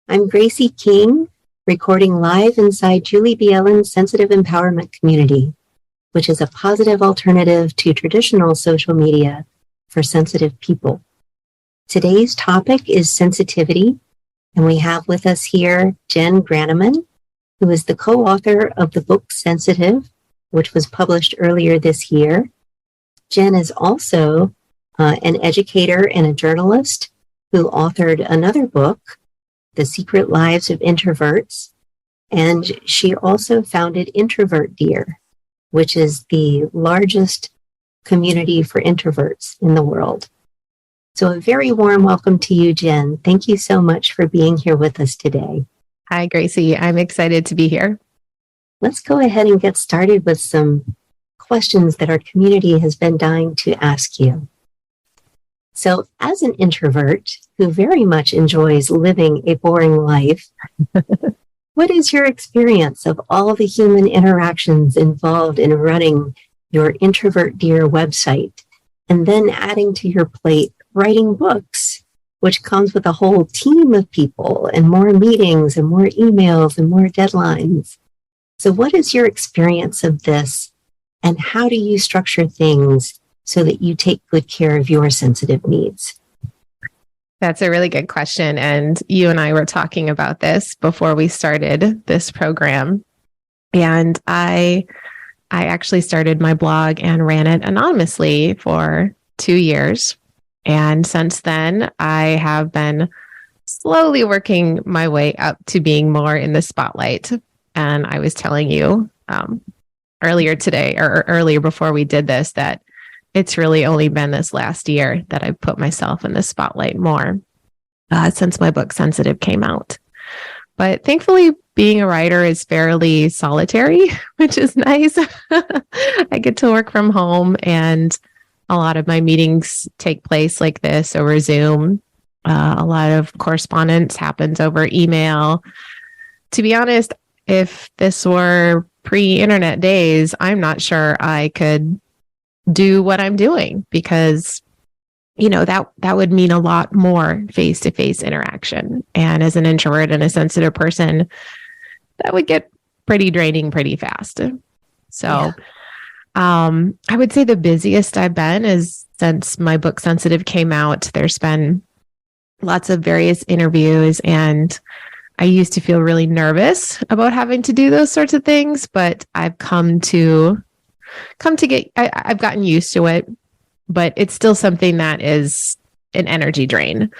I'm Gracie King, recording live inside Julie B. Ellen's Sensitive Empowerment Community, which is a positive alternative to traditional social media for sensitive people. Today's topic is sensitivity, and we have with us here Jenn Granneman, who is the co-author of the book Sensitive, which was published earlier this year. Jenn is also an educator and a journalist who authored another book, The Secret Lives of Introverts, and she also founded Introvert, which is the largest community for introverts in the world. So a very warm welcome to you, Jenn. Thank you so much for being here with us today. Hi, Gracie. I'm excited to be here. Let's go ahead and get started with some questions that our community has been dying to ask you. So as an introvert who very much enjoys living a boring life, what is your experience of all the human interactions involved in running your Introvert website and then adding to your plate writing books, which comes with a whole team of people and more meetings and more emails and more deadlines? So what is your experience of this, and how do you structure things so that you take good care of your sensitive needs? That's a really good question. And you and I were talking about this before we started this program. And I actually started my blog and ran it anonymously for 2 years. And since then, I have been slowly working my way up to being more in the spotlight. And I was telling you earlier today, or earlier before we did this, that it's really only been this last year that I've put myself in the spotlight more since my book Sensitive came out. But thankfully, being a writer is fairly solitary, which is nice. I get to work from home, and a lot of my meetings take place like this over Zoom. A lot of correspondence happens over email. To be honest, if this were pre-internet days, I'm not sure I could do what I'm doing, because, you know, that would mean a lot more face-to-face interaction. And as an introvert and a sensitive person, that would get pretty draining pretty fast. So I would say the busiest I've been is since my book Sensitive came out. There's been lots of various interviews, and I used to feel really nervous about having to do those sorts of things, but I've I've gotten used to it, but it's still something that is an energy drain.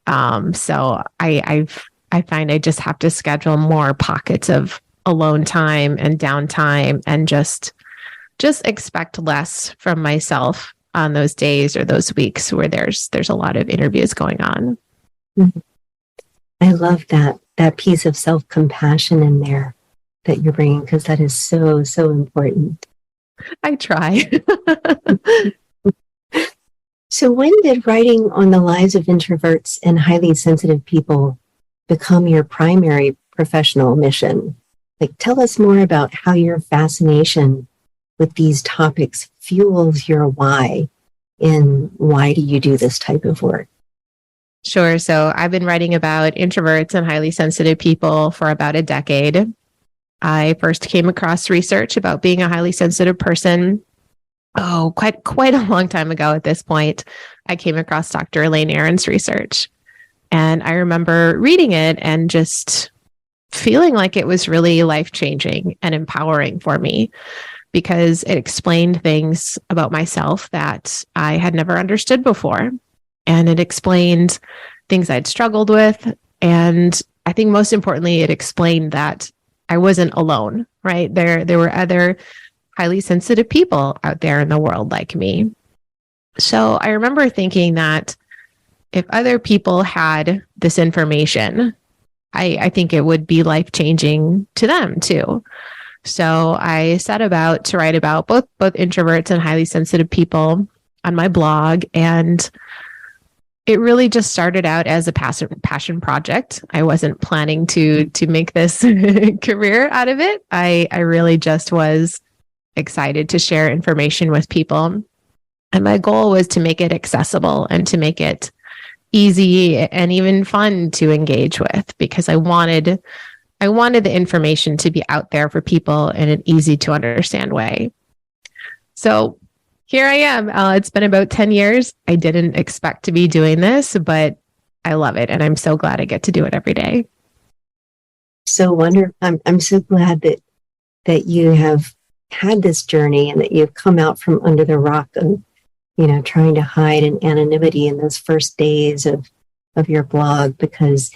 So I find I just have to schedule more pockets of alone time and downtime, and just expect less from myself on those days or those weeks where there's a lot of interviews going on. Mm-hmm. I love that piece of self-compassion in there that you're bringing, because that is so, so important. I try. So when did writing on the lives of introverts and highly sensitive people become your primary professional mission? Like, tell us more about how your fascination with these topics fuels your why, and why do you do this type of work? Sure. So I've been writing about introverts and highly sensitive people for about a decade. I first came across research about being a highly sensitive person, quite a long time ago at this point. I came across Dr. Elaine Aron's research, and I remember reading it and just feeling like it was really life-changing and empowering for me, because it explained things about myself that I had never understood before. And it explained things I'd struggled with. And I think most importantly, it explained that I wasn't alone, right? There were other highly sensitive people out there in the world like me. So I remember thinking that if other people had this information, I think it would be life-changing to them too. So I set about to write about both introverts and highly sensitive people on my blog, and it really just started out as a passion project. I wasn't planning to make this career out of it. I really just was excited to share information with people. And my goal was to make it accessible and to make it easy and even fun to engage with, because I wanted the information to be out there for people in an easy to understand way. So here I am. It's been about 10 years. I didn't expect to be doing this, but I love it. And I'm so glad I get to do it every day. So wonderful. I'm so glad that you have had this journey and that you've come out from under the rock of, trying to hide in anonymity in those first days of your blog, because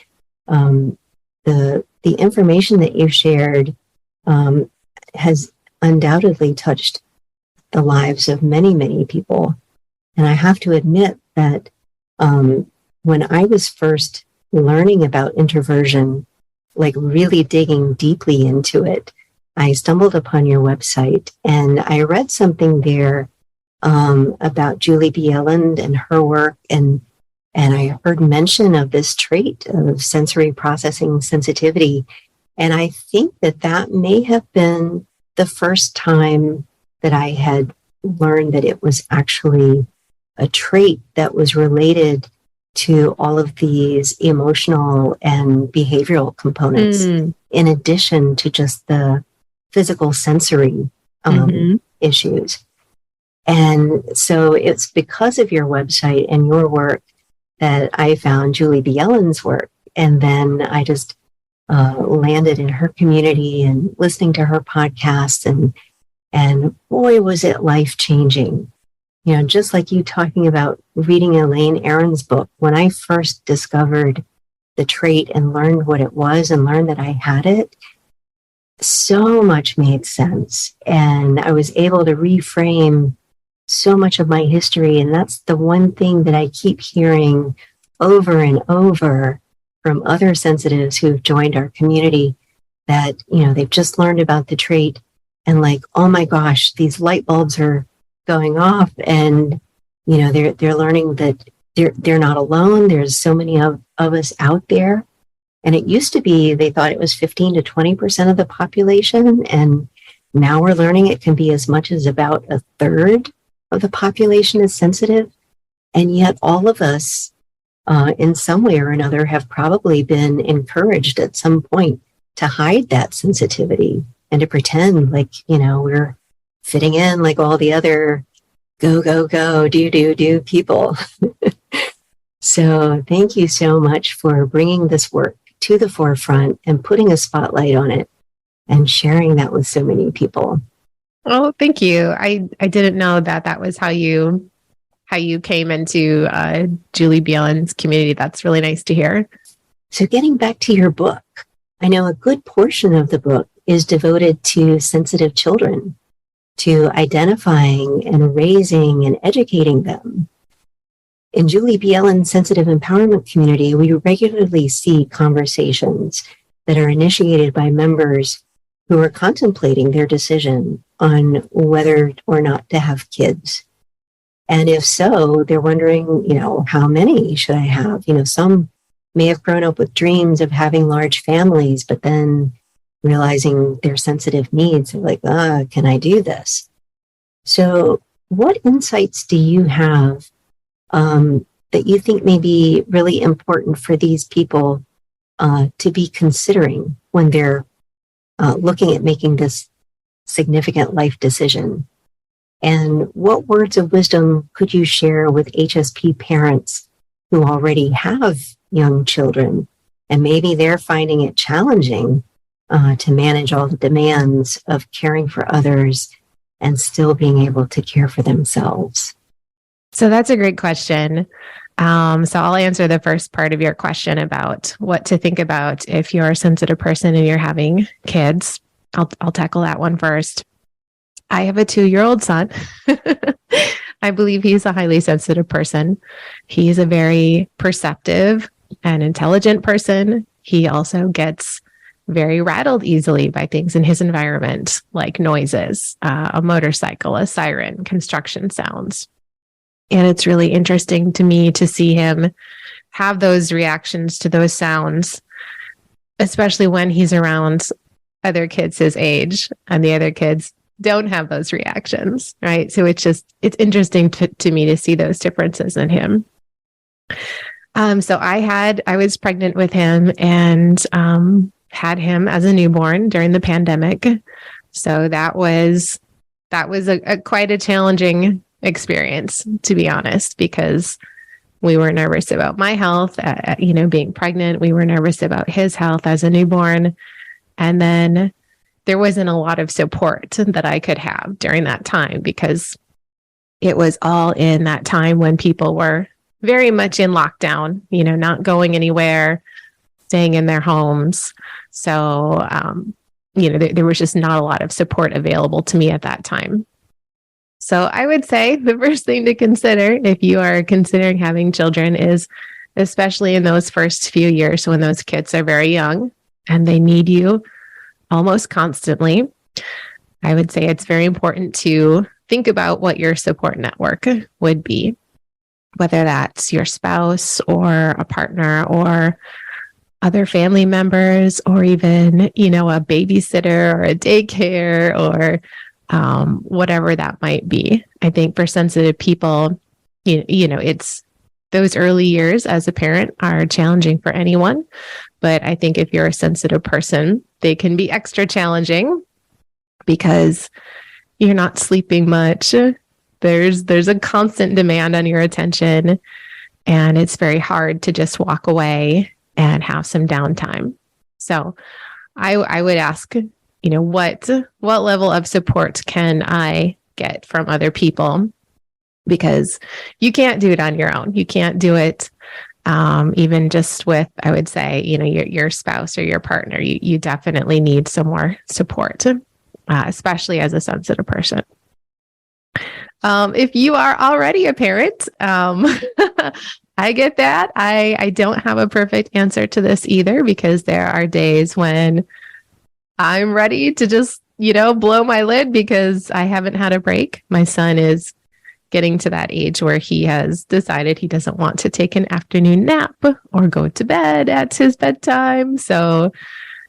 the information that you shared has undoubtedly touched the lives of many, many people. And I have to admit that when I was first learning about introversion, like really digging deeply into it, I stumbled upon your website and I read something there about Julie Bjelland and her work, and I heard mention of this trait of sensory processing sensitivity. And I think that may have been the first time that I had learned that it was actually a trait that was related to all of these emotional and behavioral components, in addition to just the physical sensory issues. And so it's because of your website and your work that I found Julie Bjelland's work. And then I just landed in her community and listening to her podcasts, and boy, was it life-changing. Just like you talking about reading Elaine Aron's book, when I first discovered the trait and learned what it was and learned that I had it, so much made sense. And I was able to reframe so much of my history. And that's the one thing that I keep hearing over and over from other sensitives who've joined our community, that, they've just learned about the trait and like, oh my gosh, these light bulbs are going off, and, they're learning that they're not alone. There's so many of us out there. And it used to be, they thought it was 15 to 20% of the population. And now we're learning it can be as much as about a third of the population is sensitive. And yet all of us, in some way or another, have probably been encouraged at some point to hide that sensitivity and to pretend like, we're fitting in like all the other go, go, go, do people. So thank you so much for bringing this work to the forefront and putting a spotlight on it and sharing that with so many people. Oh, thank you. I didn't know that was how you came into Julie Bjelland's community. That's really nice to hear. So getting back to your book, I know a good portion of the book is devoted to sensitive children, to identifying and raising and educating them. In Julie Bjelland's sensitive empowerment community, we regularly see conversations that are initiated by members who are contemplating their decision on whether or not to have kids. And if so, they're wondering, how many should I have? Some may have grown up with dreams of having large families, but then realizing their sensitive needs, they're like, can I do this? So what insights do you have that you think may be really important for these people to be considering when they're looking at making this significant life decision? And what words of wisdom could you share with HSP parents who already have young children, and maybe they're finding it challenging to manage all the demands of caring for others and still being able to care for themselves? So that's a great question. So I'll answer the first part of your question about what to think about if you're a sensitive person and you're having kids. I'll tackle that one first. I have a 2-year-old son. I believe he's a highly sensitive person. He's a very perceptive and intelligent person. He also gets very rattled easily by things in his environment, like noises, a motorcycle, a siren, construction sounds. And it's really interesting to me to see him have those reactions to those sounds, especially when he's around other kids his age and the other kids don't have those reactions, right? So it's interesting to me to see those differences in him. So I was pregnant with him and had him as a newborn during the pandemic. So that was quite a challenging experience, to be honest, because we were nervous about my health, being pregnant. We were nervous about his health as a newborn. And then there wasn't a lot of support that I could have during that time because it was all in that time when people were very much in lockdown, not going anywhere, staying in their homes. So, there was just not a lot of support available to me at that time. So I would say the first thing to consider if you are considering having children is, especially in those first few years when those kids are very young and they need you almost constantly, I would say it's very important to think about what your support network would be, whether that's your spouse or a partner or other family members, or even, a babysitter or a daycare or whatever that might be. I think for sensitive people, it's those early years as a parent are challenging for anyone. But I think if you're a sensitive person, they can be extra challenging because you're not sleeping much. There's a constant demand on your attention, and it's very hard to just walk away and have some downtime. So I would ask, what level of support can I get from other people? Because you can't do it on your own. You can't do it even just with, I would say, your spouse or your partner. You definitely need some more support, especially as a sensitive person. If you are already a parent, I get that. I don't have a perfect answer to this either, because there are days when I'm ready to just, blow my lid because I haven't had a break. My son is getting to that age where he has decided he doesn't want to take an afternoon nap or go to bed at his bedtime. So,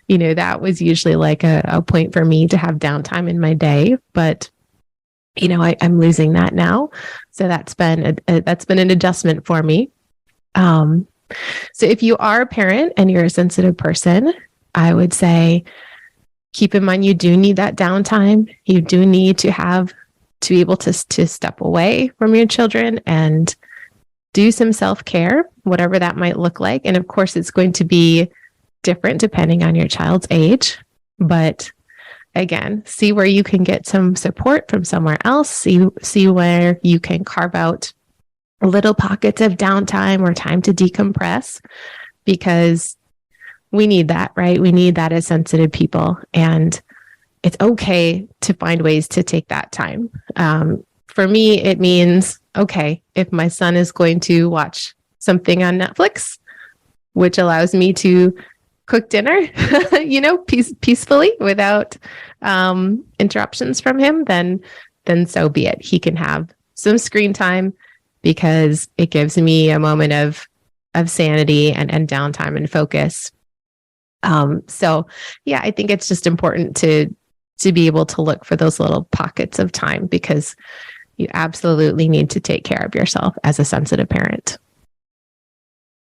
that was usually like a point for me to have downtime in my day. But I'm losing that now. So that's been an adjustment for me. So if you are a parent and you're a sensitive person, I would say, keep in mind, you do need that downtime. You do need to be able to step away from your children and do some self-care, whatever that might look like. And of course, it's going to be different depending on your child's age. But again, see where you can get some support from somewhere else. See where you can carve out little pockets of downtime or time to decompress, because we need that, right? We need that as sensitive people. And it's okay to find ways to take that time. For me, it means, okay, if my son is going to watch something on Netflix, which allows me to cook dinner, peacefully without interruptions from him, then so be it. He can have some screen time because it gives me a moment of sanity and downtime and focus. So yeah, I think it's just important to be able to look for those little pockets of time, because you absolutely need to take care of yourself as a sensitive parent.